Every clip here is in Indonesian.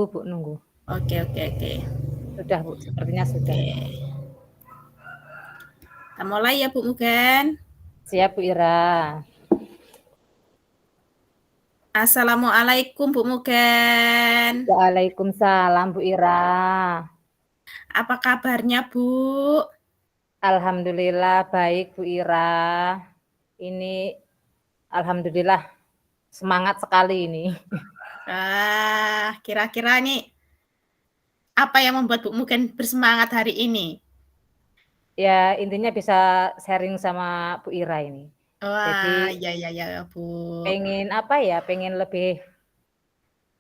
Bu, nunggu. Oke oke oke. Sudah Bu, sepertinya sudah. Oke. Kita mulai ya Bu Mugen. Siap Bu Ira. Assalamualaikum Bu Mugen. Waalaikumsalam Bu Ira. Apa kabarnya Bu? Alhamdulillah baik Bu Ira. Ini alhamdulillah semangat sekali ini. Kira-kira nih apa yang membuat Bu Mugen bersemangat hari ini? Ya intinya bisa sharing sama Bu Ira ini. Wah, Jadi ya Bu. pengen apa ya, pengen lebih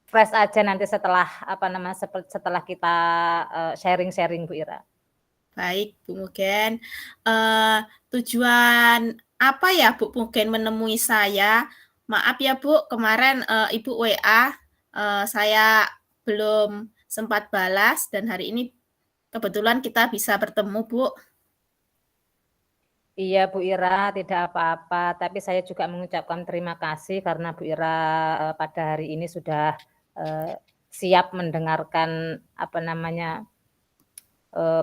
fresh aja nanti setelah apa namanya setelah kita sharing-sharing Bu Ira. Baik Bu Mugen. Tujuan apa ya Bu Mugen menemui saya? Maaf ya Bu, kemarin Ibu WA saya belum sempat balas dan hari ini kebetulan kita bisa bertemu Bu. Iya Bu Ira, tidak apa-apa. Tapi saya juga mengucapkan terima kasih karena Bu Ira pada hari ini sudah siap mendengarkan apa namanya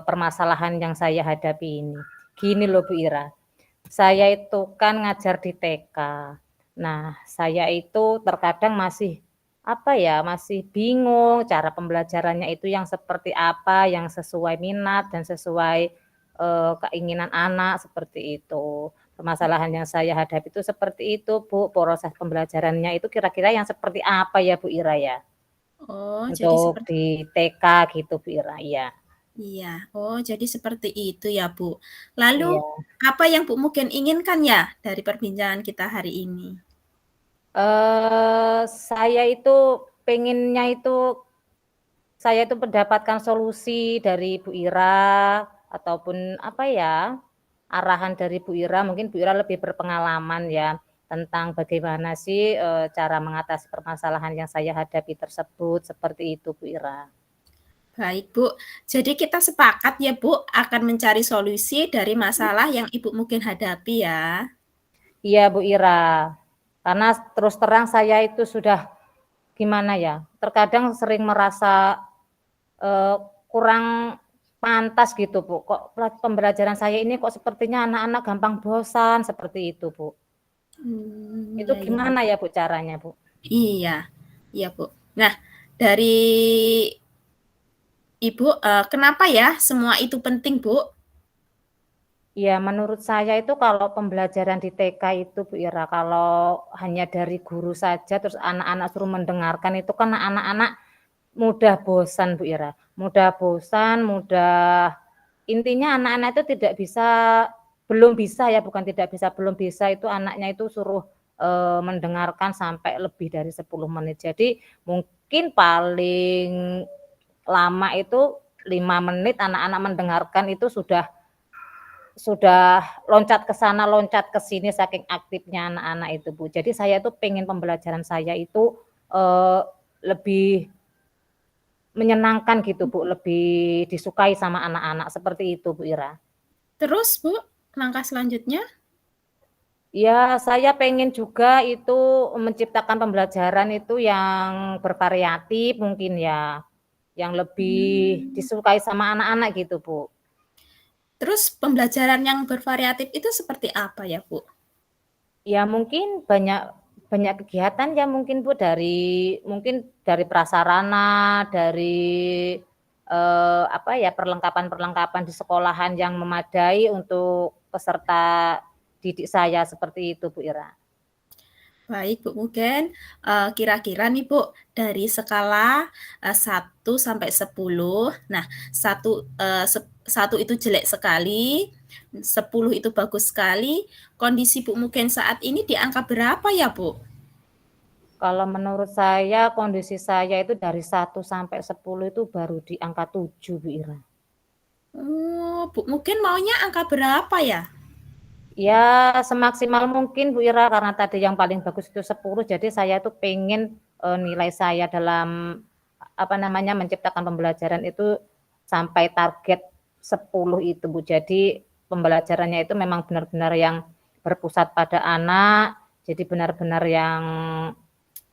permasalahan yang saya hadapi ini. Gini loh Bu Ira, saya itu kan ngajar di TK. Nah, saya itu terkadang masih apa ya, masih bingung cara pembelajarannya itu yang seperti apa, yang sesuai minat dan sesuai keinginan anak seperti itu. Permasalahan yang saya hadapi itu seperti itu, Bu. Proses pembelajarannya itu kira-kira yang seperti apa ya, Bu Ira ya? Oh, jadi Untuk seperti di TK gitu, Bu Ira. Iya. iya. Oh, jadi seperti itu ya Bu. Lalu Iya. apa yang Bu Mugen inginkan ya dari perbincangan kita hari ini? Saya itu pengennya itu saya itu mendapatkan solusi dari Bu Ira ataupun apa ya, arahan dari Bu Ira, mungkin Bu Ira lebih berpengalaman ya tentang bagaimana sih, cara mengatasi permasalahan yang saya hadapi tersebut, seperti itu Bu Ira. Baik Bu, jadi kita sepakat ya Bu akan mencari solusi dari masalah yang Ibu mungkin hadapi ya. Iya Bu Ira, karena terus terang saya itu sudah gimana ya, terkadang sering merasa, kurang pantas gitu Bu, kok pembelajaran saya ini kok sepertinya anak-anak gampang bosan, seperti itu Bu. Itu Iya iya. gimana ya Bu caranya Bu? Iya, iya Bu. Nah, dari Ibu, kenapa ya semua itu penting Bu? Ya menurut saya itu kalau pembelajaran di TK itu Bu Ira, kalau hanya dari guru saja terus anak-anak suruh mendengarkan itu kan anak-anak mudah bosan Bu Ira, mudah bosan, mudah intinya anak-anak itu tidak bisa, belum bisa ya, bukan tidak bisa, belum bisa itu anaknya itu suruh, mendengarkan sampai lebih dari 10 menit. Jadi mungkin paling lama itu 5 menit anak-anak mendengarkan itu sudah loncat ke sana, loncat ke sini saking aktifnya anak-anak itu, Bu. Jadi saya tuh pengen pembelajaran saya itu, lebih menyenangkan gitu, Bu, lebih disukai sama anak-anak, seperti itu, Bu Ira. Terus Bu, langkah selanjutnya? Ya, saya pengen juga itu menciptakan pembelajaran itu yang bervariatif mungkin ya, yang lebih disukai sama anak-anak gitu, Bu. Terus pembelajaran yang bervariatif itu seperti apa ya Bu? Ya mungkin banyak banyak kegiatan ya mungkin Bu, mungkin dari prasarana, dari, apa ya, perlengkapan-perlengkapan di sekolahan yang memadai untuk peserta didik saya, seperti itu Bu Ira. Baik Bu Mugen, kira-kira nih Bu, dari skala, 1 sampai 10, nah 1 itu jelek sekali, 10 itu bagus sekali, kondisi Bu Mugen saat ini di angka berapa ya Bu? Kalau menurut saya kondisi saya itu dari 1 sampai 10 itu baru di angka 7 Bu Ira. Oh, Bu Mugen maunya angka berapa ya? Ya semaksimal mungkin Bu Ira, karena tadi yang paling bagus itu 10, jadi saya tuh pengen, nilai saya dalam, apa namanya, menciptakan pembelajaran itu sampai target 10 itu Bu. Jadi pembelajarannya itu memang benar-benar yang berpusat pada anak, jadi benar-benar yang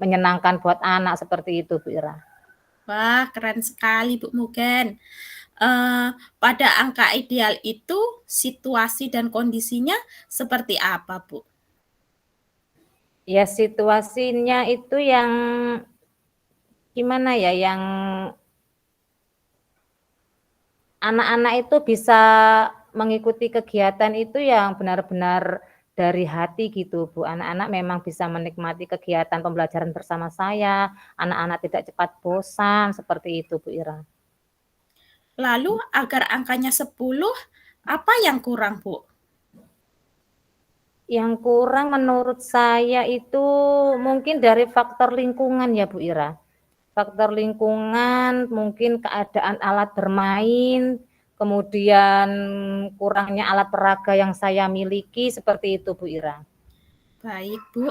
menyenangkan buat anak, seperti itu Bu Ira. Wah, keren sekali Bu Mugen. Pada angka ideal itu situasi dan kondisinya seperti apa, Bu? Ya situasinya itu yang gimana ya, yang anak-anak itu bisa mengikuti kegiatan itu yang benar-benar dari hati gitu, Bu. Anak-anak memang bisa menikmati kegiatan pembelajaran bersama saya, anak-anak tidak cepat bosan, seperti itu, Bu Ira. Lalu agar angkanya 10, apa yang kurang, Bu? Yang kurang menurut saya itu mungkin dari faktor lingkungan ya, Bu Ira. Faktor lingkungan, mungkin keadaan alat bermain, kemudian kurangnya alat peraga yang saya miliki, seperti itu, Bu Ira. Baik, Bu.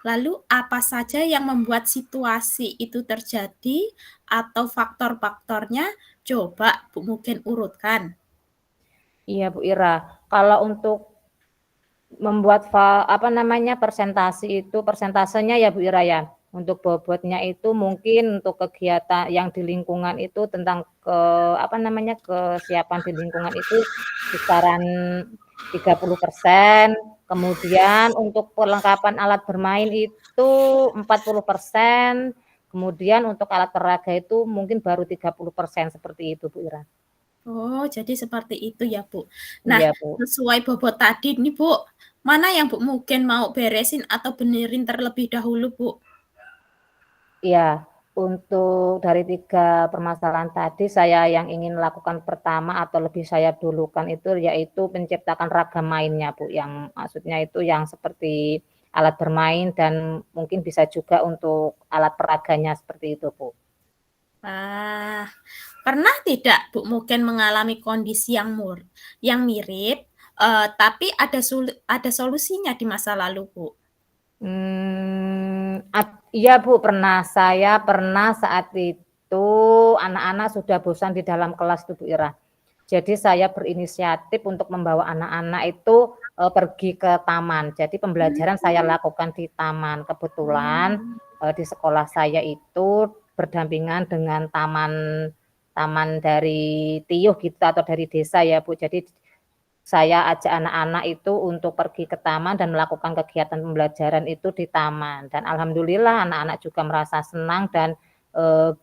Lalu apa saja yang membuat situasi itu terjadi atau faktor-faktornya? Coba Bu mungkin urutkan. Iya, Bu Ira. Kalau untuk membuat persentasenya ya Bu Ira ya. Untuk bobotnya itu mungkin untuk kegiatan yang di lingkungan itu tentang kesiapan di lingkungan itu kisaran 30%, kemudian untuk perlengkapan alat bermain itu 40%, kemudian untuk alat peraga itu mungkin baru 30%, seperti itu Bu Ira. Oh, jadi seperti itu ya, Bu. Nah, Iya, Bu. sesuai bobot tadi nih, Bu, mana yang Bu mungkin mau beresin atau benerin terlebih dahulu, Bu? Iya, untuk dari 3 permasalahan tadi saya yang ingin lakukan pertama atau lebih saya dulukan itu yaitu menciptakan ragam mainnya, Bu, yang maksudnya itu yang seperti alat bermain dan mungkin bisa juga untuk alat peraganya seperti itu, Bu. Pernah tidak Bu mungkin mengalami kondisi yang mirip, tapi ada solusinya di masa lalu, Bu? Iya Bu, pernah. Saya pernah saat itu anak-anak sudah bosan di dalam kelas tuh Bu Ira. Jadi saya berinisiatif untuk membawa anak-anak itu, pergi ke taman. Jadi pembelajaran saya lakukan di taman. Kebetulan, di sekolah saya itu berdampingan dengan taman taman dari Tiyuh gitu atau dari desa ya Bu. Jadi saya ajak anak-anak itu untuk pergi ke taman dan melakukan kegiatan pembelajaran itu di taman dan alhamdulillah anak-anak juga merasa senang dan, eee,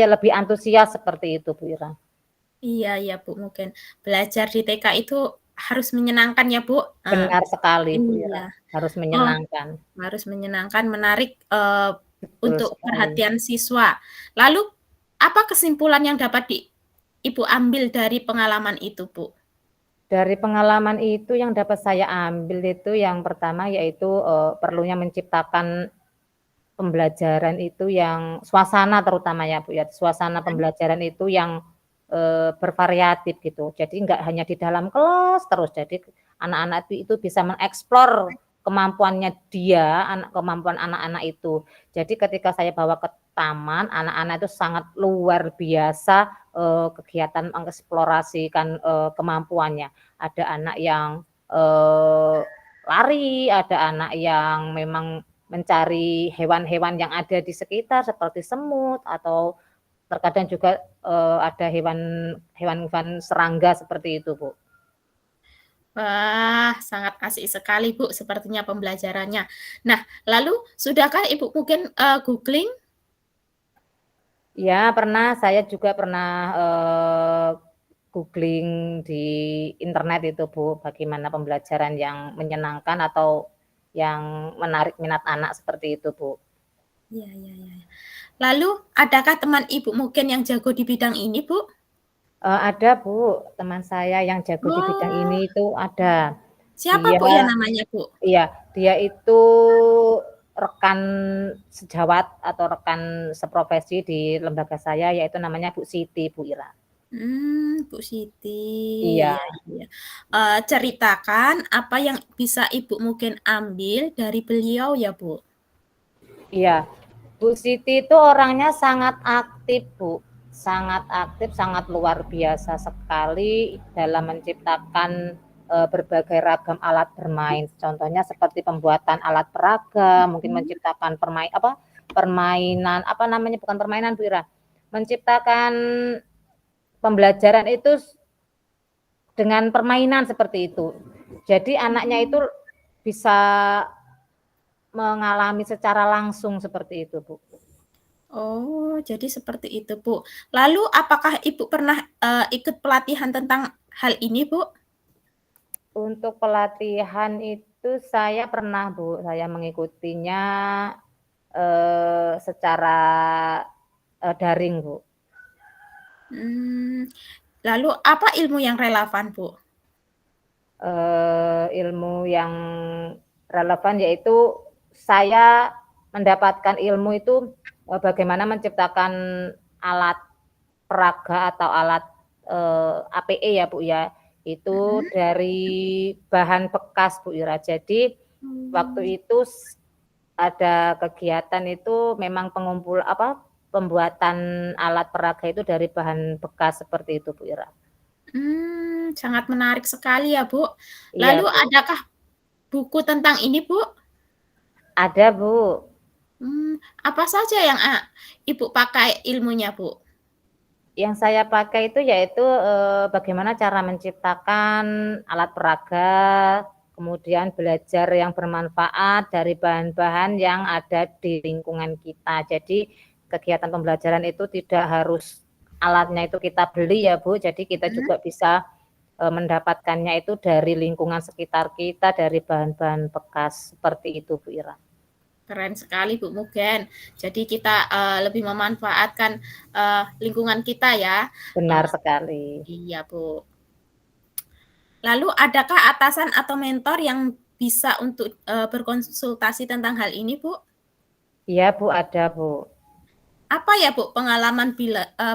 lebih antusias seperti itu, Bu Ira. Iya iya, Bu, mungkin belajar di TK itu harus menyenangkan ya, Bu? Benar sekali, Bu Ira, Iya. harus Oh, menyenangkan. harus menyenangkan, menarik, Betul untuk sekali. perhatian siswa. Lalu apa kesimpulan yang dapat Ibu ambil dari pengalaman itu, Bu? Dari pengalaman itu yang dapat saya ambil itu yang pertama yaitu, perlunya menciptakan pembelajaran itu yang suasana terutama ya, Bu, ya, suasana pembelajaran itu yang, bervariatif gitu. Jadi nggak hanya di dalam kelas terus, jadi anak-anak itu bisa mengeksplor kemampuannya dia, kemampuan anak-anak itu. Jadi ketika saya bawa ke taman, anak-anak itu sangat luar biasa, kegiatan mengeksplorasikan, kemampuannya. Ada anak yang, lari, ada anak yang memang mencari hewan-hewan yang ada di sekitar seperti semut atau terkadang juga, ada hewan-hewan serangga seperti itu, Bu. Wah, sangat asik sekali, Bu, sepertinya pembelajarannya. Nah, lalu sudahkah Ibu mungkin, googling? Ya pernah, saya juga pernah, googling di internet itu, Bu, bagaimana pembelajaran yang menyenangkan atau yang menarik minat anak seperti itu, Bu. Iya iya iya. Lalu adakah teman Ibu mungkin yang jago di bidang ini, Bu? Ada, Bu, teman saya yang jago di bidang Oh, ini itu ada. siapa, Dia Bu, ya namanya, Bu? Iya, dia itu rekan sejawat atau rekan seprofesi di lembaga saya, yaitu namanya Bu Siti, Bu Ira. Bu Siti, Iya, iya iya. Ceritakan apa yang bisa Ibu mungkin ambil dari beliau ya, Bu? iya. Bu Siti itu orangnya sangat aktif, Bu. Sangat aktif, sangat luar biasa sekali dalam menciptakan, berbagai ragam alat bermain. Contohnya seperti pembuatan alat peraga, mungkin menciptakan permainan, apa namanya, bukan permainan Bu Ira, menciptakan pembelajaran itu dengan permainan seperti itu. Jadi anaknya itu bisa mengalami secara langsung seperti itu, Bu. Oh, jadi seperti itu, Bu. Lalu apakah Ibu pernah, ikut pelatihan tentang hal ini, Bu? Untuk pelatihan itu saya pernah, Bu, saya mengikutinya, secara, daring, Bu. Lalu apa ilmu yang relevan, Bu? Ilmu yang relevan yaitu saya mendapatkan ilmu itu, bagaimana menciptakan alat peraga atau alat, APE ya, Bu, ya. Itu dari bahan bekas, Bu Ira. Jadi waktu itu ada kegiatan itu memang pembuatan alat peraga itu dari bahan bekas seperti itu, Bu Ira. Sangat menarik sekali ya, Bu. Iya, Lalu Bu. adakah buku tentang ini, Bu? Ada, Bu. Apa saja yang, Ibu pakai ilmunya, Bu? Yang saya pakai itu yaitu, bagaimana cara menciptakan alat peraga, kemudian belajar yang bermanfaat dari bahan-bahan yang ada di lingkungan kita. Jadi kegiatan pembelajaran itu tidak harus alatnya itu kita beli ya, Bu, jadi kita juga bisa, mendapatkannya itu dari lingkungan sekitar kita, dari bahan-bahan bekas, seperti itu, Bu Ira. Keren sekali, Bu Mugen. Jadi kita, lebih memanfaatkan, lingkungan kita ya. Benar sekali. Iya, Bu. Lalu adakah atasan atau mentor yang bisa untuk, berkonsultasi tentang hal ini, Bu? Iya, Bu, ada, Bu. Apa ya, Bu, pengalaman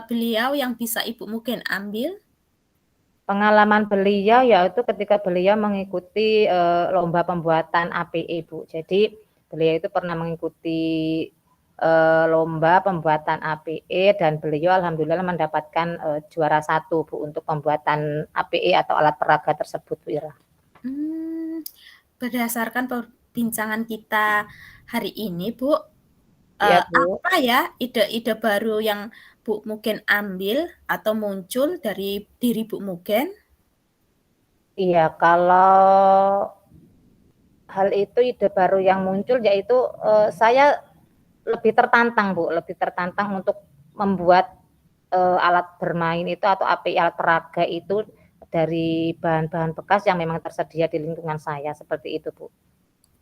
beliau yang bisa Ibu mungkin ambil? Pengalaman beliau yaitu ketika beliau mengikuti, lomba pembuatan APE, Bu. Jadi beliau itu pernah mengikuti, lomba pembuatan APE dan beliau alhamdulillah mendapatkan, juara 1, Bu, untuk pembuatan APE atau alat peraga tersebut, Bu Ira. Berdasarkan perbincangan kita hari ini, Bu, Iya, Bu. apa ya ide-ide baru yang Bu mungkin ambil atau muncul dari diri Bu Mugen? Iya, kalau hal itu ide baru yang muncul yaitu, saya lebih tertantang, Bu, lebih tertantang untuk membuat, alat bermain itu atau API alat peraga itu dari bahan-bahan bekas yang memang tersedia di lingkungan saya, seperti itu, Bu.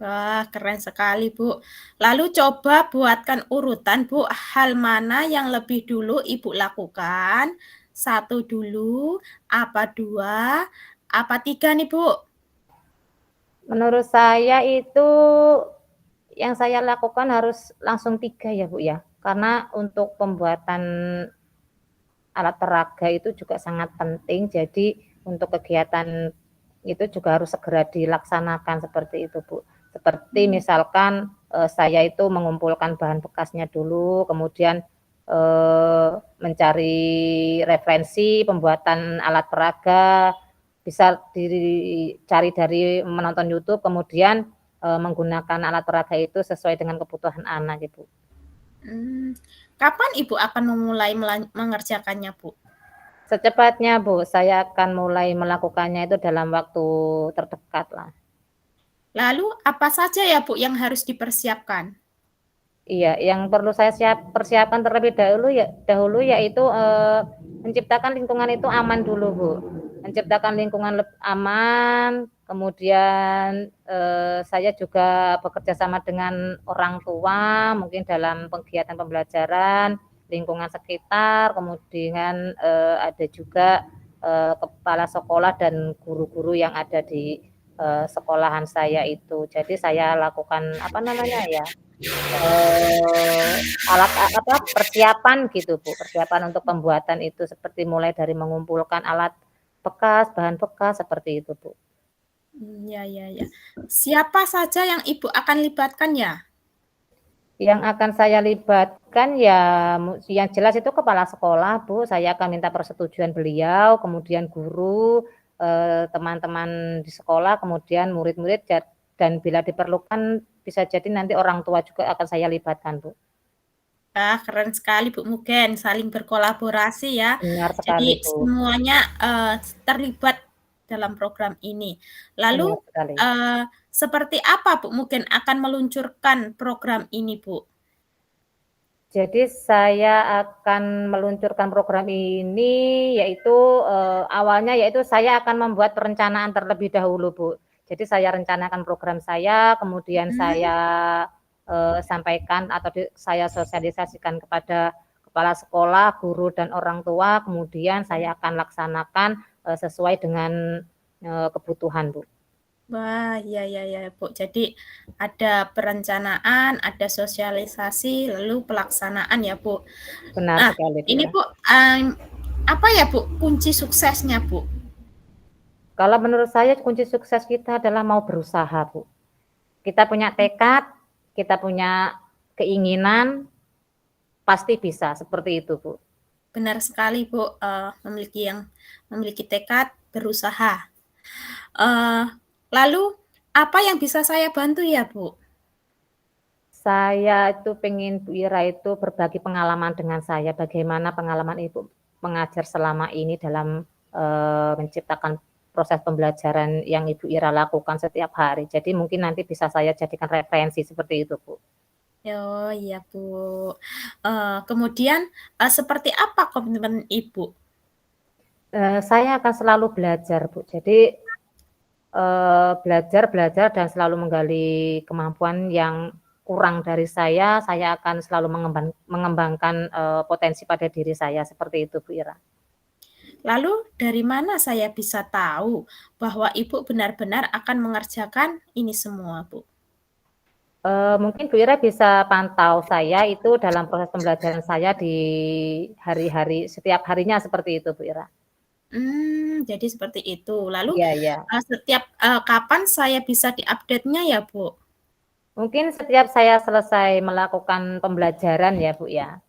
Wah, keren sekali, Bu. Lalu coba buatkan urutan, Bu, hal mana yang lebih dulu Ibu lakukan? 1 dulu, apa 2, apa 3 nih, Bu? Menurut saya itu yang saya lakukan harus langsung 3 ya, Bu, ya. Karena untuk pembuatan alat peraga itu juga sangat penting, jadi untuk kegiatan itu juga harus segera dilaksanakan seperti itu, Bu. Seperti misalkan, saya itu mengumpulkan bahan bekasnya dulu, kemudian, mencari referensi pembuatan alat peraga, bisa dicari dari menonton YouTube, kemudian, menggunakan alat peraga itu sesuai dengan kebutuhan anak, Ibu. Kapan Ibu akan memulai mengerjakannya, Bu? Secepatnya, Bu, saya akan mulai melakukannya itu dalam waktu terdekat lah. Lalu apa saja ya, Bu, yang harus dipersiapkan? Iya, yang perlu saya persiapkan terlebih dahulu yaitu, menciptakan lingkungan itu aman dulu, Bu. Menciptakan lingkungan aman, kemudian, saya juga bekerja sama dengan orang tua, mungkin dalam kegiatan pembelajaran, lingkungan sekitar, kemudian, ada juga, kepala sekolah dan guru-guru yang ada di, sekolahan saya itu. Jadi saya lakukan, apa namanya ya, persiapan gitu, Bu, persiapan untuk pembuatan itu seperti mulai dari mengumpulkan alat bekas, bahan bekas, seperti itu, Bu. Ya ya ya. Siapa saja yang Ibu akan libatkan ya? Yang akan saya libatkan ya yang jelas itu kepala sekolah, Bu, saya akan minta persetujuan beliau, kemudian guru, teman-teman di sekolah, kemudian murid-murid dan bila diperlukan bisa jadi nanti orang tua juga akan saya libatkan, Bu. Ah, keren sekali Bu Mugen, saling berkolaborasi ya. Benar sekali, Jadi Bu. semuanya, terlibat dalam program ini. Lalu, Benar sekali. seperti apa Bu Mugen akan meluncurkan program ini, Bu? Jadi saya akan meluncurkan program ini yaitu, awalnya yaitu saya akan membuat perencanaan terlebih dahulu, Bu. Jadi saya rencanakan program saya, kemudian Mhm. saya, sampaikan atau saya sosialisasikan kepada kepala sekolah, guru, dan orang tua, kemudian saya akan laksanakan, sesuai dengan, kebutuhan, Bu. Wah, iya iya iya, Bu. Jadi ada perencanaan, ada sosialisasi, lalu pelaksanaan ya, Bu. Benar Nah, sekali, Bu, ini ya. Bu, apa ya Bu kunci suksesnya, Bu? Kalau menurut saya kunci sukses kita adalah mau berusaha, Bu. Kita punya tekad, kita punya keinginan, pasti bisa, seperti itu, Bu. Benar sekali, Bu, memiliki tekad, berusaha. Eee, lalu apa yang bisa saya bantu ya, Bu? Saya itu pengen Bu Ira itu berbagi pengalaman dengan saya, bagaimana pengalaman Ibu mengajar selama ini dalam, menciptakan proses pembelajaran yang Ibu Ira lakukan setiap hari. Jadi mungkin nanti bisa saya jadikan referensi seperti itu, Bu. Oh, iya, Bu. Kemudian, seperti apa komitmen Ibu? Saya akan selalu belajar, Bu. Jadi, belajar belajar dan selalu menggali kemampuan yang kurang dari saya akan selalu mengembangkan, potensi pada diri saya, seperti itu, Bu Ira. Lalu dari mana saya bisa tahu bahwa Ibu benar-benar akan mengerjakan ini semua, Bu? Mungkin Bu Ira bisa pantau saya itu dalam proses pembelajaran saya di hari-hari setiap harinya seperti itu, Bu Ira. Jadi seperti itu. Lalu, Iya iya. setiap kapan saya bisa diupdate-nya ya, Bu? Mungkin setiap saya selesai melakukan pembelajaran ya, Bu, ya.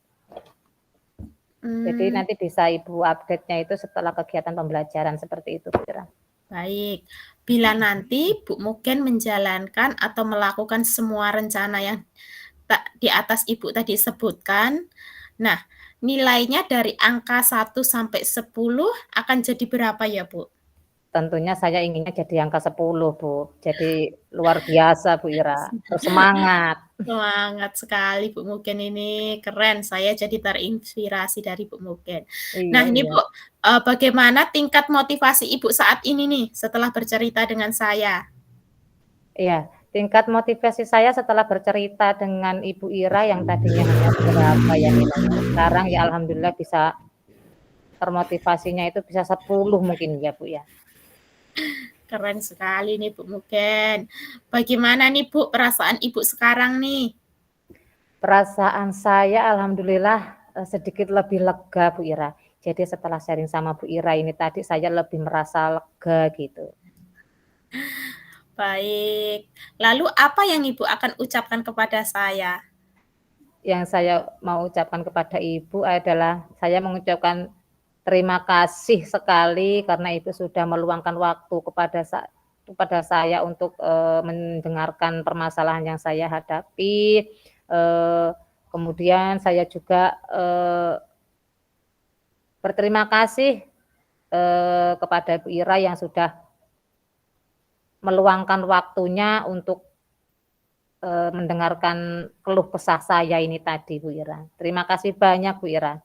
Jadi Mmm, nanti bisa Ibu update-nya itu setelah kegiatan pembelajaran seperti itu, Bu Ira. baik. Bila nanti Bu Mugen menjalankan atau melakukan semua rencana yang di atas Ibu tadi sebutkan, nah, nilainya dari angka 1 sampai 10 akan jadi berapa ya, Bu? Tentunya saya inginnya jadi angka 10, Bu. Jadi luar biasa, Bu Ira, bersemangat. Semangat sekali Bu Mugen ini, keren, saya jadi terinspirasi dari Bu Mugen. Nah Iya ini iya. Bu, bagaimana tingkat motivasi Ibu saat ini nih, setelah bercerita dengan saya? Iya, tingkat motivasi saya setelah bercerita dengan Ibu Ira yang tadinya hanya berapa ya nilainya, sekarang ya alhamdulillah bisa termotivasinya itu bisa 10 mungkin ya, Bu, ya. Keren sekali nih Bu Mugen. Bagaimana nih Bu, perasaan Ibu sekarang nih? Perasaan saya alhamdulillah, sedikit lebih lega, Bu Ira. Jadi setelah sharing sama Bu Ira ini tadi saya lebih merasa lega gitu. Baik, lalu apa yang Ibu akan ucapkan kepada saya? Yang saya mau ucapkan kepada Ibu adalah saya mengucapkan terima kasih sekali karena Ibu sudah meluangkan waktu kepada saya untuk, mendengarkan permasalahan yang saya hadapi, kemudian saya juga, berterima kasih, kepada Bu Ira yang sudah meluangkan waktunya untuk, mendengarkan keluh kesah saya ini tadi, Bu Ira. Terima kasih banyak, Bu Ira.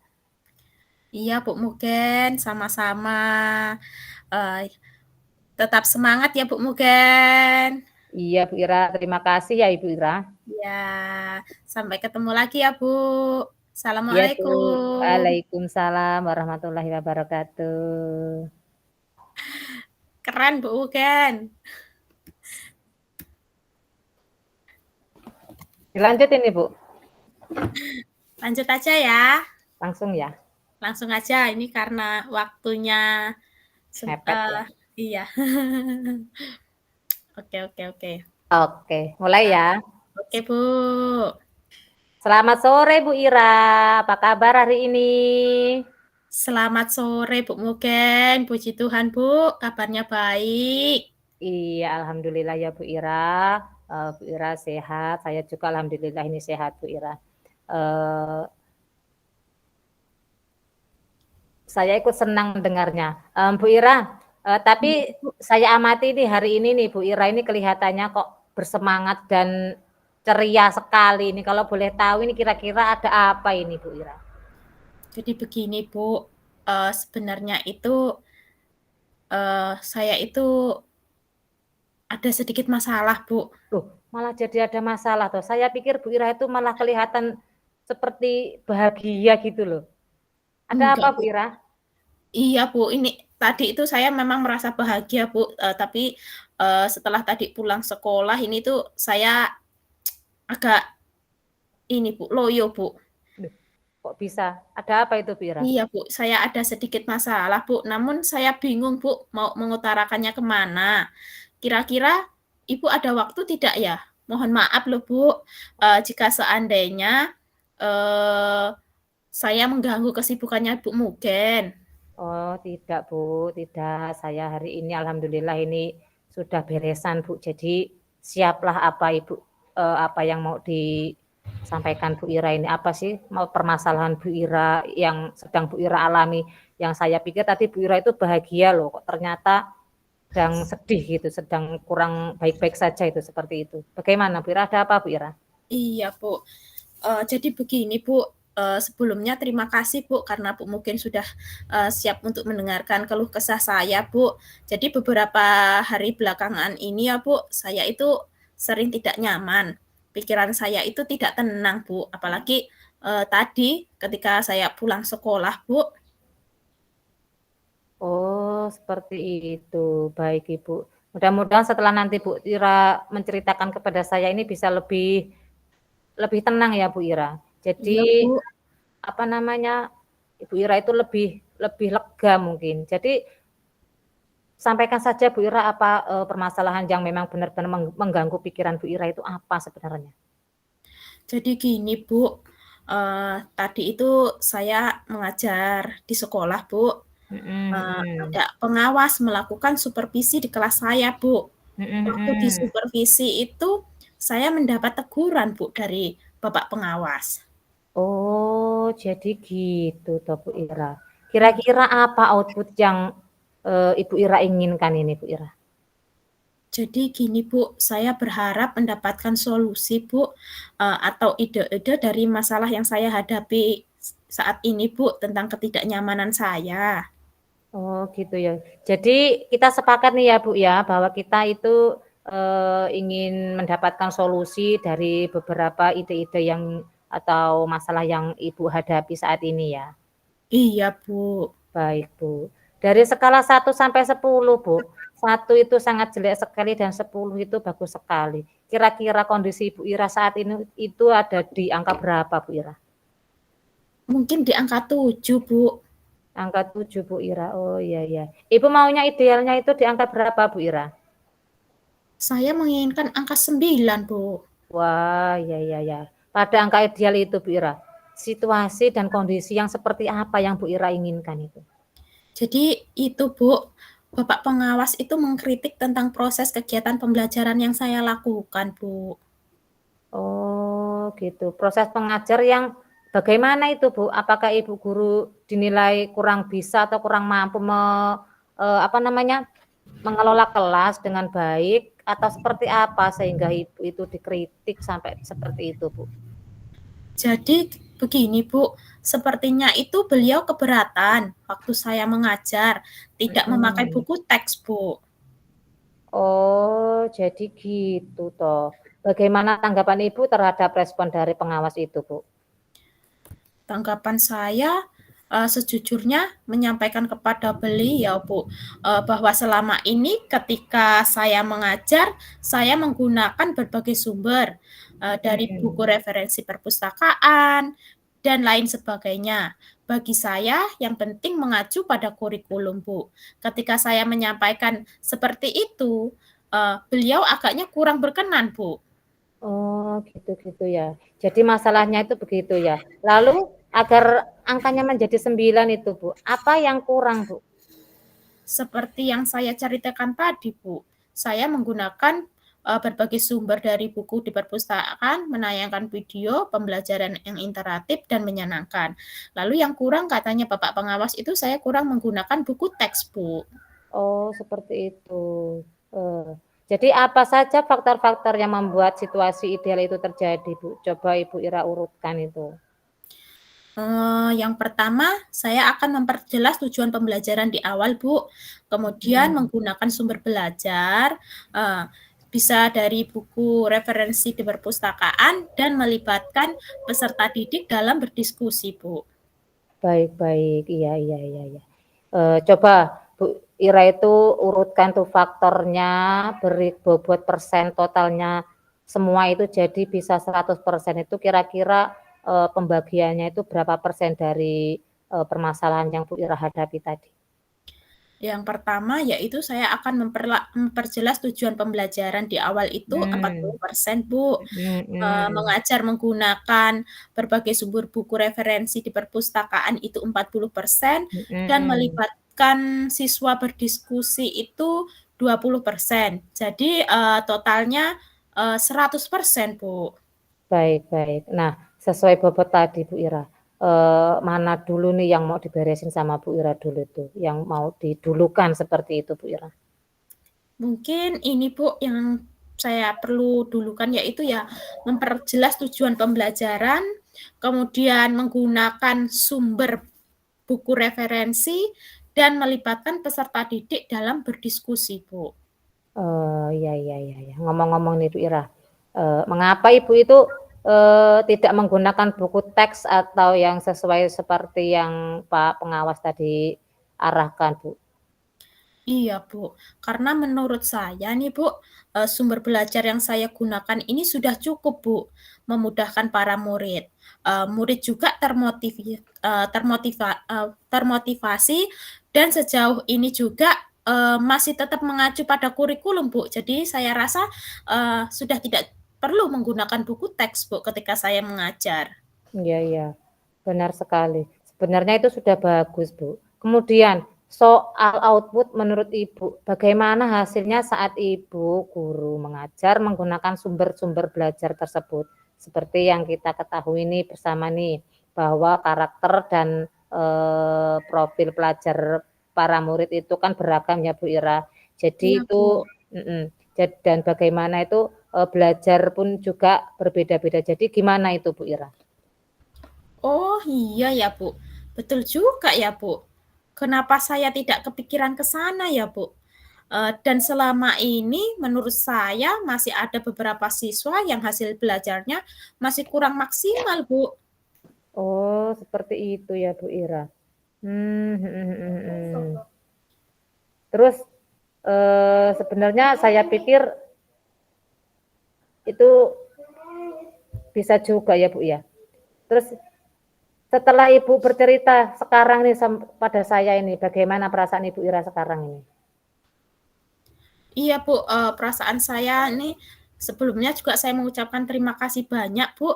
Iya Bu Mugen, sama-sama. Eee, tetap semangat ya Bu Mugen. Iya, Bu Ira, terima kasih ya, Ibu Ira. Iya, sampai ketemu lagi ya, Bu. Iya, Bu. Assalamualaikum. Waalaikumsalam warahmatullahi wabarakatuh. Keren, Bu Ugen. Dilanjutin, Ibu? Lanjut aja ya. Langsung ya? Langsung aja, ini karena waktunya Mepet ya? iya. Oke oke oke. Oke, mulai ya. Oke, Bu. Selamat sore, Bu Ira. Apa kabar hari ini? Selamat sore, Bu Mugen. Puji Tuhan, Bu, kabarnya baik. Iya, alhamdulillah ya, Bu Ira. Bu Ira sehat, saya juga alhamdulillah ini sehat, Bu Ira. Saya ikut senang mendengarnya. Bu Ira, Iya, tapi Bu. saya amati nih hari ini nih Bu Ira ini kelihatannya kok bersemangat dan ceria sekali ini. Kalau boleh tahu ini kira-kira ada apa ini Bu Ira? Jadi begini, Bu, sebenarnya itu, saya itu ada sedikit masalah, Bu. Loh, malah jadi ada masalah toh. Saya pikir Bu Ira itu malah kelihatan seperti bahagia gitu loh. Ada Enggak, apa Bu Bu. Ira? Iya, Bu, ini tadi itu saya memang merasa bahagia, Bu, tapi, setelah tadi pulang sekolah ini tuh saya agak ini, Bu, loyo, Bu. Loh, kok bisa? Ada apa itu Bu Ira? Iya, Bu, saya ada sedikit masalah, Bu, namun saya bingung, Bu, mau mengutarakannya ke mana. Kira-kira Ibu ada waktu tidak ya? Mohon maaf loh, Bu, jika seandainya, eee, saya mengganggu kesibukannya Bu Mugen. Oh, tidak Bu, tidak. Saya hari ini alhamdulillah ini sudah beresan Bu. Jadi siaplah apa Ibu, apa yang mau disampaikan Bu Ira ini. Apa sih mau permasalahan Bu Ira yang sedang Bu Ira alami? Yang saya pikir tadi Bu Ira itu bahagia loh, kok ternyata sedang sedih gitu, sedang kurang baik-baik saja itu seperti itu. Bagaimana Bu Ira? Ada apa Bu Ira? Iya, Bu. Jadi begini, Bu, sebelumnya terima kasih, Bu, karena Bu mungkin sudah, siap untuk mendengarkan keluh kesah saya, Bu. Jadi beberapa hari belakangan ini ya, Bu, saya itu sering tidak nyaman. Pikiran saya itu tidak tenang, Bu. Apalagi, tadi ketika saya pulang sekolah, Bu. Oh, seperti itu. Baik, Ibu. Mudah-mudahan setelah nanti Bu Ira menceritakan kepada saya ini bisa lebih lebih tenang ya Bu Ira. Iya, Jadi Bu. apa namanya, Ibu Ira itu lebih lebih lega mungkin. Jadi sampaikan saja Bu Ira apa, permasalahan yang memang benar-benar mengganggu pikiran Bu Ira itu apa sebenarnya? Jadi gini, Bu, tadi itu saya mengajar di sekolah, Bu. Mhm mhm. Ada pengawas melakukan supervisi di kelas saya, Bu. Mhm Waktu mhm. disupervisi itu, saya mendapat teguran, Bu, dari bapak pengawas. Oh, jadi gitu toh Bu Ira. Iya. Kira-kira apa output yang, Ibu Ira inginkan ini Bu Ira? Jadi gini, Bu, saya berharap mendapatkan solusi, Bu, atau ide-ide dari masalah yang saya hadapi saat ini, Bu, tentang ketidaknyamanan saya. Oh gitu ya. Jadi kita sepakat nih ya Bu ya, bahwa kita itu, ingin mendapatkan solusi dari beberapa ide-ide yang atau masalah yang Ibu hadapi saat ini ya? Iya, Bu. Baik Bu. Dari skala 1 sampai 10 Bu, 1 itu sangat jelek sekali dan 10 itu bagus sekali. Kira-kira kondisi Ibu Ira saat ini itu ada di angka berapa Bu Ira? Mungkin di angka 7, Bu. Angka 7 Bu Ira, oh iya iya. Ibu maunya idealnya itu di angka berapa Bu Ira? Saya menginginkan angka 9, Bu. Wah, iya iya iya. Pada angka ideal itu Bu Ira, situasi dan kondisi yang seperti apa yang Bu Ira inginkan itu? Jadi itu, Bu, bapak pengawas itu mengkritik tentang proses kegiatan pembelajaran yang saya lakukan, Bu. Oh gitu, proses pengajar yang bagaimana itu Bu? Apakah Ibu guru dinilai kurang bisa atau kurang mampu apa namanya, mengelola kelas dengan baik atau seperti apa sehingga Ibu itu dikritik sampai seperti itu Bu? Jadi begini, Bu, sepertinya itu beliau keberatan waktu saya mengajar, tidak memakai Mhm. buku teks, Bu. Oh, jadi gitu toh. Bagaimana tanggapan Ibu terhadap respon dari pengawas itu, Bu? Tanggapan saya, sejujurnya menyampaikan kepada beliau, Bu, bahwa selama ini ketika saya mengajar, saya menggunakan berbagai sumber, dari buku Mhm. referensi perpustakaan, dan lain sebagainya. Bagi saya yang penting mengacu pada kurikulum, Bu. Ketika saya menyampaikan seperti itu, beliau agaknya kurang berkenan, Bu. Oh, gitu-gitu ya. Jadi masalahnya itu begitu ya. Lalu agar angkanya menjadi 9 itu, Bu, apa yang kurang, Bu? Seperti yang saya ceritakan tadi, Bu, saya menggunakan, berbagai sumber dari buku di perpustakaan, menayangkan video, pembelajaran yang interaktif dan menyenangkan. Lalu yang kurang katanya Bapak pengawas itu saya kurang menggunakan buku teks, Bu. Oh, seperti itu. Jadi apa saja faktor-faktor yang membuat situasi ideal itu terjadi, Bu? Coba Ibu Ira urutkan itu. Yang pertama, saya akan memperjelas tujuan pembelajaran di awal, Bu. Kemudian menggunakan sumber belajar, bisa dari buku referensi di perpustakaan dan melibatkan peserta didik dalam berdiskusi, Bu. Baik, iya. Coba Bu Ira itu urutkan tuh faktornya, beri bobot persen totalnya semua itu jadi bisa 100% itu kira-kira pembagiannya itu berapa persen dari permasalahan yang Bu Ira hadapi tadi? Yang pertama yaitu saya akan memperjelas tujuan pembelajaran di awal itu 40%, Bu. Mengajar menggunakan berbagai sumber buku referensi di perpustakaan itu 40% dan melibatkan siswa berdiskusi itu 20%. Jadi, totalnya, 100%, Bu. Baik. Nah, sesuai bobot tadi Bu Ira, mana dulu nih yang mau diberesin sama Bu Ira dulu tuh, yang mau didulukan seperti itu Bu Ira? Mungkin ini, Bu, yang saya perlu dulukan yaitu ya memperjelas tujuan pembelajaran, kemudian menggunakan sumber buku referensi, dan melibatkan peserta didik dalam berdiskusi, Bu. Iya. Ngomong-ngomong nih Bu Ira, mengapa Ibu itu, tidak menggunakan buku teks atau yang sesuai seperti yang Pak Pengawas tadi arahkan, Bu? Iya, Bu. Karena menurut saya nih, Bu, sumber belajar yang saya gunakan ini sudah cukup, Bu, memudahkan para murid. Murid juga termotivasi dan sejauh ini juga, masih tetap mengacu pada kurikulum, Bu. Jadi saya rasa, sudah tidak perlu menggunakan buku teks, Bu, ketika saya mengajar. Iya, benar sekali. Sebenarnya itu sudah bagus, Bu. Kemudian soal output menurut Ibu, bagaimana hasilnya saat Ibu guru mengajar menggunakan sumber-sumber belajar tersebut? Seperti yang kita ketahui nih bersama nih, bahwa karakter dan profil pelajar para murid itu kan beragam ya Bu Ira. Jadi Iya, itu Bu. dan bagaimana itu belajar pun juga berbeda-beda. Jadi gimana itu Bu Ira? Oh, iya ya, Bu. Betul juga ya, Bu. Kenapa saya tidak kepikiran ke sana ya, Bu? Dan selama ini menurut saya masih ada beberapa siswa yang hasil belajarnya masih kurang maksimal, Bu. Oh, seperti itu ya Bu Ira. Hmm. Terus sebenarnya saya pikir itu bisa juga ya Bu ya. Terus setelah Ibu bercerita sekarang nih pada saya ini, bagaimana perasaan Ibu Ira sekarang ini? Iya, Bu, perasaan saya nih sebelumnya juga saya mengucapkan terima kasih banyak, Bu,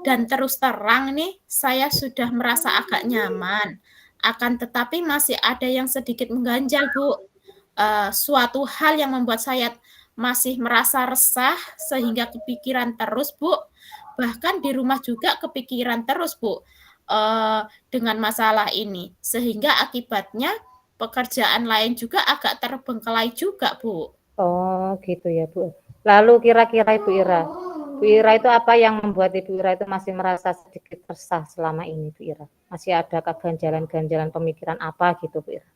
dan terus terang nih saya sudah merasa agak nyaman. Akan tetapi masih ada yang sedikit mengganjal, Bu. Suatu hal yang membuat saya masih merasa resah sehingga kepikiran terus, Bu. Bahkan di rumah juga kepikiran terus, Bu, dengan masalah ini. Sehingga akibatnya pekerjaan lain juga agak terbengkalai juga, Bu. Oh, gitu ya Bu. Lalu kira-kira Ibu Ira itu apa yang membuat Ibu Ira itu masih merasa sedikit resah selama ini Bu Ira? Masih adakah ganjalan-ganjalan pemikiran apa gitu Bu Ira?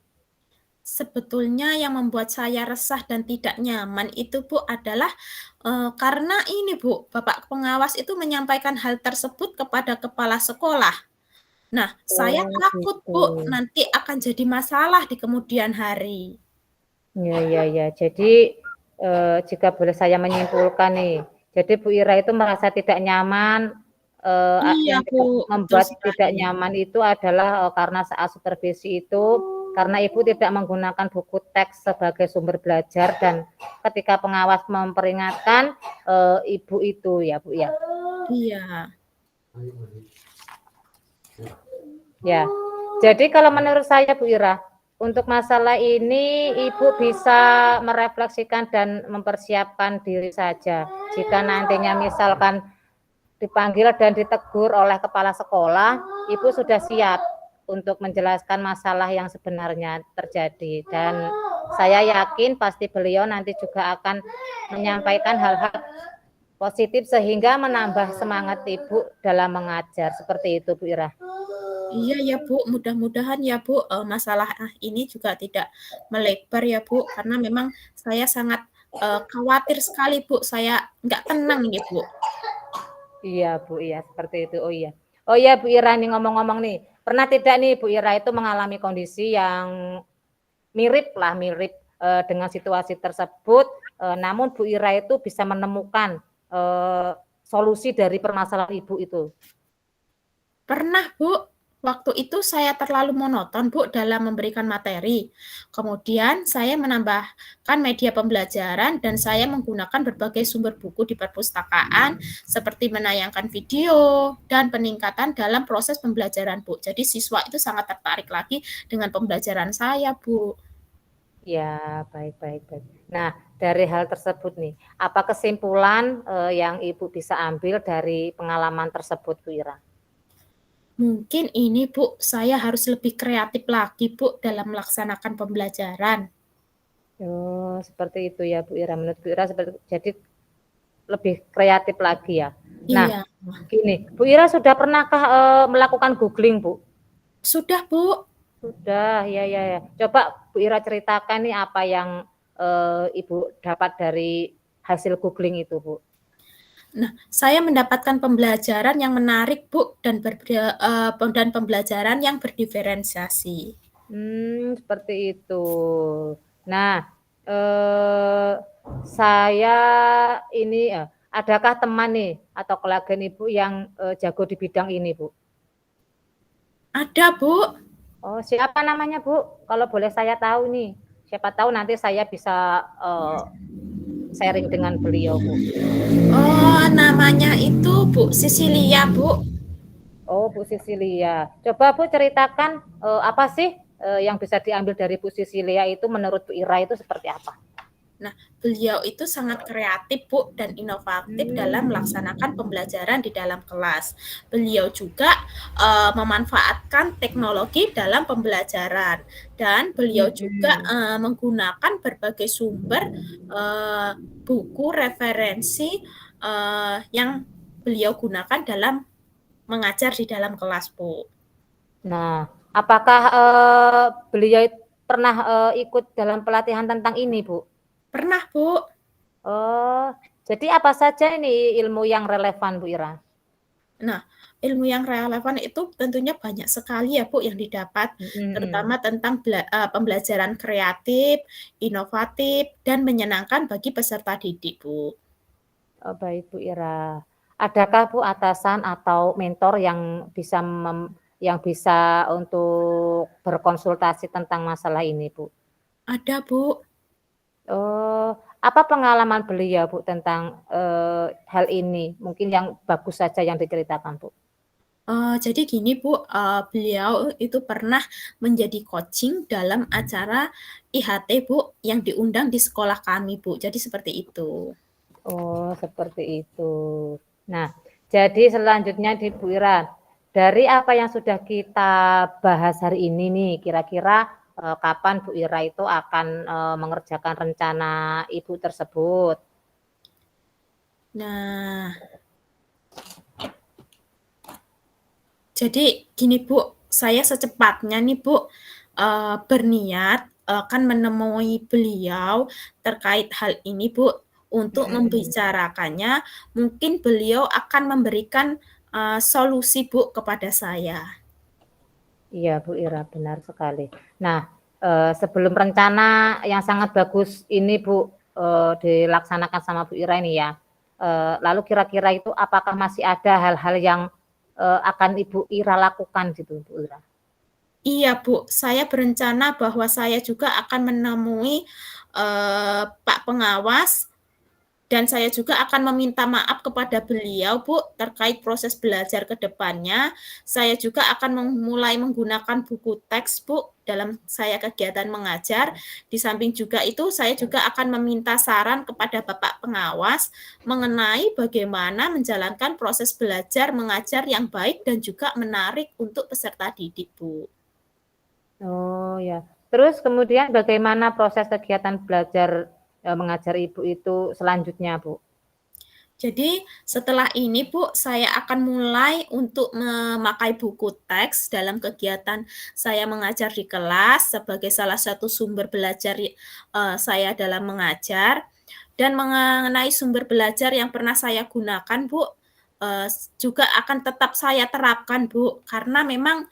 Sebetulnya yang membuat saya resah dan tidak nyaman itu, Bu, adalah, karena ini, Bu, Bapak pengawas itu menyampaikan hal tersebut kepada kepala sekolah. Nah, saya Oh, takut, gitu. Bu, nanti akan jadi masalah di kemudian hari. Ya. Jadi jika boleh saya menyimpulkan nih, jadi Bu Ira itu merasa tidak nyaman, Iya, yang Bu, betul membuat tidak sekali. nyaman itu adalah karena saat supervisi itu, karena Ibu tidak menggunakan buku teks sebagai sumber belajar dan ketika pengawas memperingatkan Ibu itu ya Bu ya. Iya. Ya. Jadi kalau menurut saya Bu Ira, Untuk masalah ini Ibu bisa merefleksikan dan mempersiapkan diri saja. Jika nantinya misalkan dipanggil dan ditegur oleh kepala sekolah, Ibu sudah siap untuk menjelaskan masalah yang sebenarnya terjadi. Dan saya yakin pasti beliau nanti juga akan menyampaikan hal-hal positif sehingga menambah semangat Ibu dalam mengajar. Seperti itu, Bu Ira. Iya ya Bu, mudah-mudahan ya Bu, masalah ini juga tidak melebar ya Bu, karena memang saya sangat khawatir sekali Bu, saya nggak tenang ini Bu. Iya Bu, iya seperti itu. Oh iya. Oh iya Bu Ira nih ngomong-ngomong nih, pernah tidak nih Bu Ira itu mengalami kondisi yang mirip dengan situasi tersebut, namun Bu Ira itu bisa menemukan solusi dari permasalahan Ibu itu? Pernah Bu, waktu itu saya terlalu monoton Bu dalam memberikan materi. Kemudian saya menambahkan media pembelajaran dan saya menggunakan berbagai sumber buku di perpustakaan seperti menayangkan video dan peningkatan dalam proses pembelajaran Bu. Jadi siswa itu sangat tertarik lagi dengan pembelajaran saya Bu. Ya, baik baik baik. Nah, dari hal tersebut nih, apa kesimpulan, yang Ibu bisa ambil dari pengalaman tersebut, Bu Ira? Mungkin ini Bu, saya harus lebih kreatif lagi Bu dalam melaksanakan pembelajaran. Oh, seperti itu ya, Bu Ira. Menurut Bu Ira seperti itu. Jadi lebih kreatif lagi ya. Nah, Iya, gini, Bu Ira sudah pernahkah, melakukan googling, Bu? sudah Bu. Sudah, ya ya ya. Coba Bu Ira ceritakan nih apa yang, Ibu dapat dari hasil googling itu, Bu? Nah, saya mendapatkan pembelajaran yang menarik, Bu, dan pembelajaran yang berdiferensiasi. Seperti itu. Nah, eee, saya ini, adakah teman nih atau kolega Ibu yang, jago di bidang ini, Bu? Ada, Bu. Oh, siapa namanya, Bu? Kalau boleh saya tahu nih, siapa tahu nanti saya bisa, sharing dengan beliau, Bu. Oh, namanya itu Bu Sisilia, Bu. Oh, Bu Sisilia. Coba Bu ceritakan, apa sih, yang bisa diambil dari Bu Sisilia itu menurut Bu Ira itu seperti apa? Nah, beliau itu sangat kreatif, Bu, dan inovatif dalam melaksanakan pembelajaran di dalam kelas. Beliau juga memanfaatkan teknologi dalam pembelajaran, dan beliau juga Mhm. menggunakan berbagai sumber buku referensi yang beliau gunakan dalam mengajar di dalam kelas, Bu. Nah, apakah, beliau pernah, ikut dalam pelatihan tentang ini, Bu? Pernah, Bu. Oh, jadi apa saja ini ilmu yang relevan, Bu Ira? Nah, ilmu yang relevan itu tentunya banyak sekali ya, Bu, yang didapat, Mhm. terutama tentang pembelajaran kreatif, inovatif, dan menyenangkan bagi peserta didik, Bu. Oh, baik Bu Ira. Adakah Bu atasan atau mentor yang bisa untuk berkonsultasi tentang masalah ini, Bu? Ada, Bu. Oh, apa pengalaman beliau, Bu, tentang, hal ini? Mungkin yang bagus saja yang diceritakan, Bu. Jadi gini, Bu, beliau itu pernah menjadi coaching dalam acara IHT, Bu, yang diundang di sekolah kami, Bu. Jadi seperti itu. Oh, seperti itu. Nah, jadi selanjutnya di Bu Ira, dari apa yang sudah kita bahas hari ini nih, kira-kira, kapan Bu Ira itu akan, mengerjakan rencana Ibu tersebut? Nah, jadi gini, Bu, saya secepatnya nih, Bu, berniat akan menemui beliau terkait hal ini, Bu, untuk Mhm. membicarakannya. Mungkin beliau akan memberikan solusi, Bu, kepada saya. Iya, Bu Ira, benar sekali. Nah, sebelum rencana yang sangat bagus ini, Bu, dilaksanakan sama Bu Ira ini ya, lalu kira-kira itu apakah masih ada hal-hal yang, akan Ibu Ira lakukan gitu, Bu Ira? Iya, Bu, saya berencana bahwa saya juga akan menemui Pak Pengawas Dan saya juga akan meminta maaf kepada beliau, Bu, terkait proses belajar ke depannya. Saya juga akan mulai menggunakan buku teks, Bu, dalam saya kegiatan mengajar. Di samping juga itu, saya juga akan meminta saran kepada Bapak pengawas mengenai bagaimana menjalankan proses belajar mengajar yang baik dan juga menarik untuk peserta didik, Bu. Oh ya. Terus kemudian bagaimana proses kegiatan belajar mengajar Ibu itu selanjutnya, Bu? Jadi setelah ini Bu, saya akan mulai untuk memakai buku teks dalam kegiatan saya mengajar di kelas sebagai salah satu sumber belajar saya dalam mengajar. Dan mengenai sumber belajar yang pernah saya gunakan Bu, juga akan tetap saya terapkan Bu, karena memang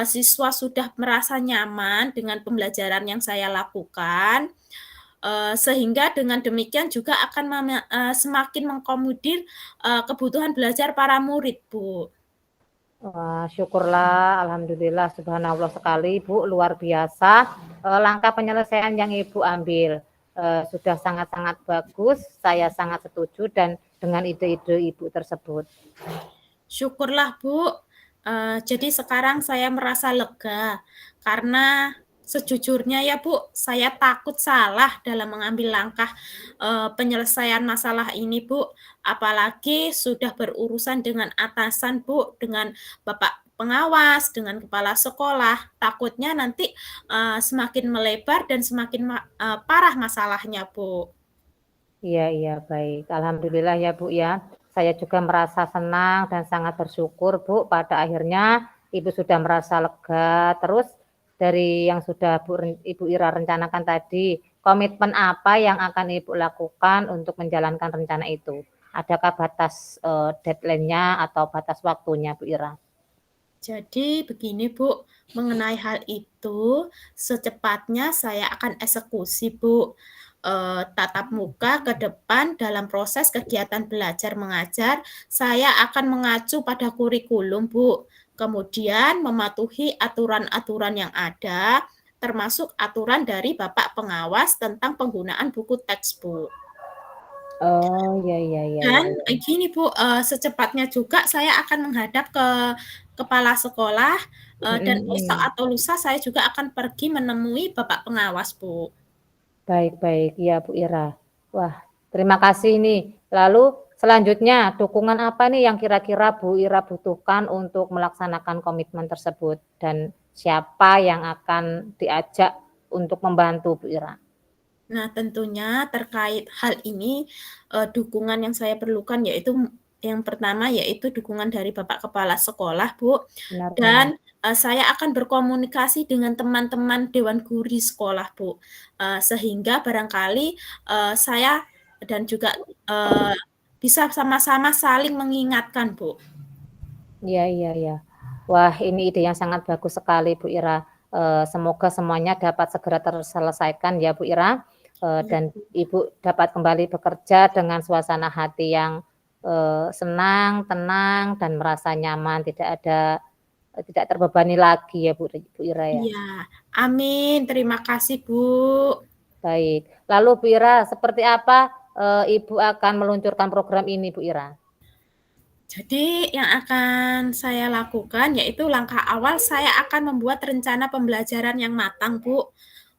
siswa sudah merasa nyaman dengan pembelajaran yang saya lakukan. Sehingga dengan demikian juga akan semakin mengkomodir kebutuhan belajar para murid, Bu. Wah, syukurlah, alhamdulillah, subhanallah sekali, Bu, luar biasa langkah penyelesaian yang Ibu ambil. Sudah sangat-sangat bagus, saya sangat setuju dan dengan ide-ide Ibu tersebut. Syukurlah, Bu. Jadi sekarang saya merasa lega karena sejujurnya ya, Bu, saya takut salah dalam mengambil langkah penyelesaian masalah ini, Bu. Apalagi sudah berurusan dengan atasan, Bu, dengan Bapak pengawas, dengan kepala sekolah. Takutnya nanti semakin melebar dan semakin parah masalahnya, Bu. Iya, iya, baik. Alhamdulillah ya, Bu ya. Saya juga merasa senang dan sangat bersyukur, Bu, pada akhirnya Ibu sudah merasa lega. Terus dari yang sudah Ibu Ira rencanakan tadi, komitmen apa yang akan Ibu lakukan untuk menjalankan rencana itu? Adakah batas deadline-nya atau batas waktunya, Bu Ira? Jadi begini Bu, mengenai hal itu secepatnya saya akan eksekusi Bu. Tatap muka ke depan dalam proses kegiatan belajar mengajar, saya akan mengacu pada kurikulum Bu. Kemudian mematuhi aturan-aturan yang ada, termasuk aturan dari Bapak pengawas tentang penggunaan buku teks Bu. Oh, iya, iya, iya, iya, Dan iya. gini Bu, secepatnya juga saya akan menghadap ke kepala sekolah, dan esok Mm-mm. atau lusa saya juga akan pergi menemui Bapak pengawas, Bu. Baik, baik. Iya, Bu Ira. Wah, terima kasih nih. Lalu selanjutnya, dukungan apa nih yang kira-kira Bu Ira butuhkan untuk melaksanakan komitmen tersebut? Dan siapa yang akan diajak untuk membantu Bu Ira? Nah, tentunya terkait hal ini, dukungan yang saya perlukan yaitu yang pertama yaitu dukungan dari Bapak kepala sekolah, Bu, Benar, benar. dan, saya akan berkomunikasi dengan teman-teman dewan guru di sekolah, Bu. Sehingga barangkali, saya dan juga, bisa sama-sama saling mengingatkan, Bu. Iya, iya, iya. Wah, ini ide yang sangat bagus sekali, Bu Ira. Semoga semuanya dapat segera terselesaikan ya, Bu Ira. Iya, Dan Bu. Ibu dapat kembali bekerja dengan suasana hati yang senang, tenang, dan merasa nyaman, tidak terbebani lagi ya, Bu Ira ya. Iya, amin, terima kasih, Bu. Baik. Lalu Bu Ira, seperti apa Ibu akan meluncurkan program ini, Bu Ira? Jadi yang akan saya lakukan yaitu langkah awal saya akan membuat rencana pembelajaran yang matang, Bu. Mhm.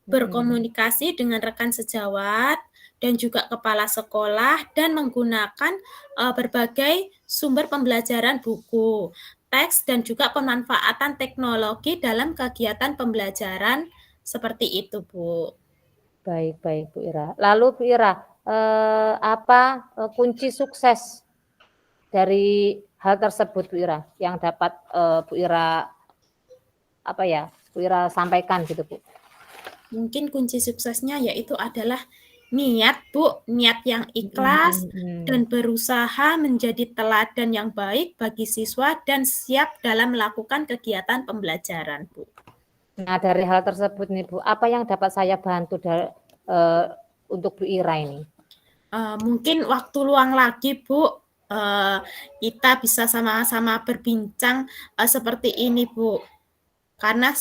Berkomunikasi dengan rekan sejawat dan juga kepala sekolah dan menggunakan berbagai sumber pembelajaran buku, teks dan juga pemanfaatan teknologi dalam kegiatan pembelajaran seperti itu, Bu. Baik, baik Bu Ira. Lalu Bu Ira, apa kunci sukses dari hal tersebut Bu Ira, yang dapat Bu Ira apa ya, Bu Ira sampaikan gitu Bu? Mungkin kunci suksesnya yaitu adalah niat, Bu, niat yang Mhm, ikhlas mhm. dan berusaha menjadi teladan yang baik bagi siswa dan siap dalam melakukan kegiatan pembelajaran, Bu. Nah dari hal tersebut nih Bu, apa yang dapat saya bantu untuk Bu Ira ini? Mungkin waktu luang lagi, Bu, kita bisa sama-sama berbincang seperti ini, Bu. Karena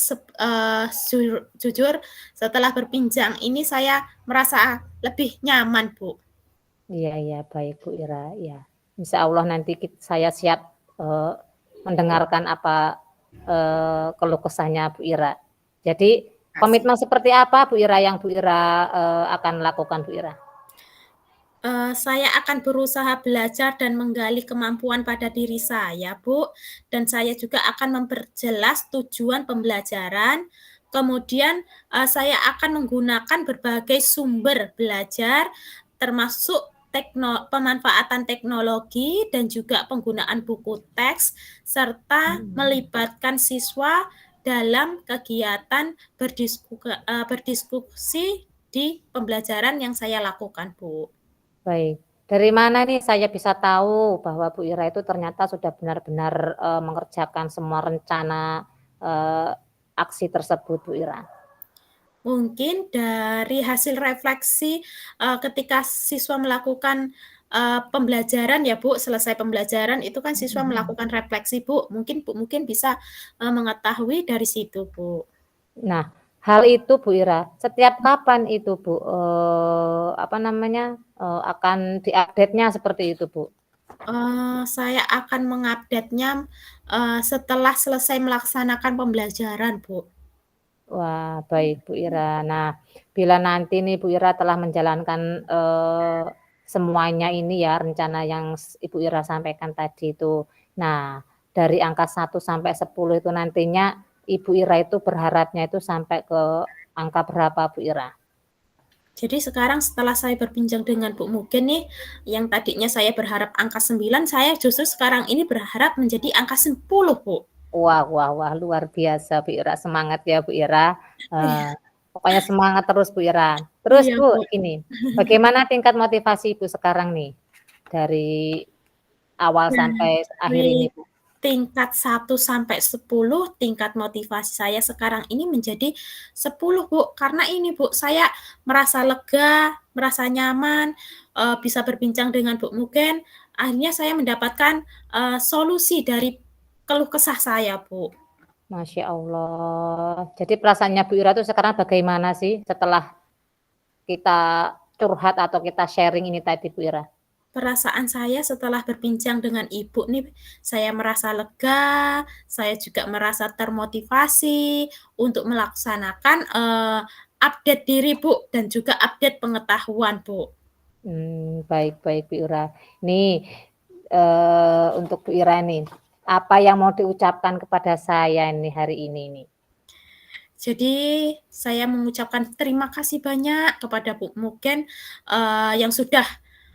jujur setelah berbincang ini saya merasa lebih nyaman, Bu. Iya iya, baik Bu Ira, iya. Insya Allah nanti saya siap, mendengarkan apa, keluh kesahnya Bu Ira. Jadi Kasih. komitmen seperti apa Bu Ira yang Bu Ira, akan lakukan Bu Ira? Saya akan berusaha belajar dan menggali kemampuan pada diri saya, Bu, dan saya juga akan memperjelas tujuan pembelajaran. Kemudian, saya akan menggunakan berbagai sumber belajar, termasuk pemanfaatan teknologi dan juga penggunaan buku teks, serta melibatkan siswa dalam kegiatan berdiskusi di pembelajaran yang saya lakukan, Bu. Baik. Dari mana nih saya bisa tahu bahwa Bu Ira itu ternyata sudah benar-benar, mengerjakan semua rencana, eee, aksi tersebut Bu Ira? Mungkin dari hasil refleksi, ketika siswa melakukan, pembelajaran ya, Bu, selesai pembelajaran itu kan siswa melakukan refleksi, Bu. Mungkin bisa, mengetahui dari situ, Bu. Nah, hal itu Bu Ira, setiap kapan itu Bu, apa namanya, akan diupdate-nya seperti itu Bu? Saya akan mengupdate-nya, setelah selesai melaksanakan pembelajaran, Bu. Wah, baik Bu Ira. Nah, bila nanti nih Bu Ira telah menjalankan, semuanya ini ya, rencana yang Ibu Ira sampaikan tadi itu. Nah, dari angka 1 sampai 10 itu nantinya Ibu Ira itu berharapnya itu sampai ke angka berapa Bu Ira? Jadi sekarang setelah saya berbincang dengan Bu Mugen nih, yang tadinya saya berharap angka 9, saya justru sekarang ini berharap menjadi angka 10, Bu. Wah wah wah, luar biasa Bu Ira, semangat ya Bu Ira, Iya pokoknya semangat terus Bu Ira. Terus iya, Bu, Bu. ini, bagaimana tingkat motivasi Ibu sekarang nih, dari awal sampai akhir Dari ini Bu? tingkat 1 sampai 10, tingkat motivasi saya sekarang ini menjadi 10, Bu. Karena ini, Bu, saya merasa lega, merasa nyaman, bisa berbincang dengan Bu Mugen, akhirnya saya mendapatkan, solusi dari keluh kesah saya, Bu. Masya Allah. Jadi perasaannya Bu Ira tuh sekarang bagaimana sih setelah kita curhat atau kita sharing ini tadi Bu Ira? Perasaan saya setelah berbincang dengan Ibu nih, saya merasa lega, saya juga merasa termotivasi untuk melaksanakan, update diri, Bu, dan juga update pengetahuan, Bu. Baik baik Bu Ira. Nih, untuk Bu Ira nih, apa yang mau diucapkan kepada saya nih hari ini nih? Jadi saya mengucapkan terima kasih banyak kepada Bu Mugen, yang sudah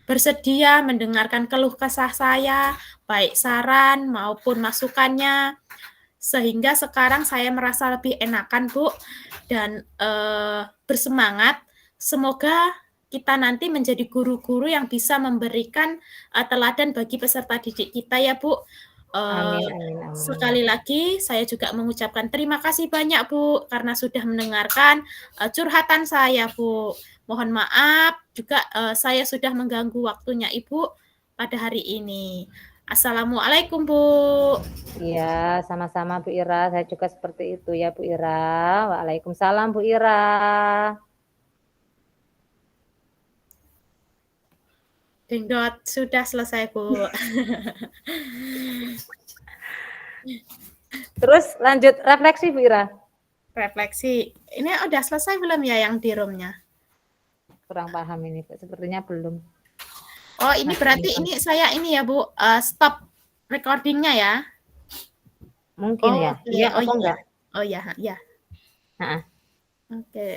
bersedia mendengarkan keluh kesah saya, baik saran maupun masukannya. Sehingga sekarang saya merasa lebih enakan, Bu, dan, bersemangat. Semoga kita nanti menjadi guru-guru yang bisa memberikan, teladan bagi peserta didik kita ya, Bu. Amin Eee, amin amin. Sekali lagi saya juga mengucapkan terima kasih banyak, Bu, karena sudah mendengarkan, curhatan saya, Bu. Mohon maaf juga, saya sudah mengganggu waktunya Ibu pada hari ini. Assalamualaikum, Bu. Iya, sama-sama Bu Ira, saya juga seperti itu ya Bu Ira. Waalaikumsalam Bu Ira. Dingdot, sudah selesai, Bu. Terus lanjut refleksi Bu Ira? Refleksi. Ini udah selesai belum ya yang di room-nya? Kurang paham ini Bu, sepertinya belum. Oh, ini Masih berarti nonton. ini saya ini ya, Bu, stop recording-nya ya? Mungkin Oh, ya? oke. Iya Oh, atau iya. enggak? Oh, ya ya. Heeh. Oke.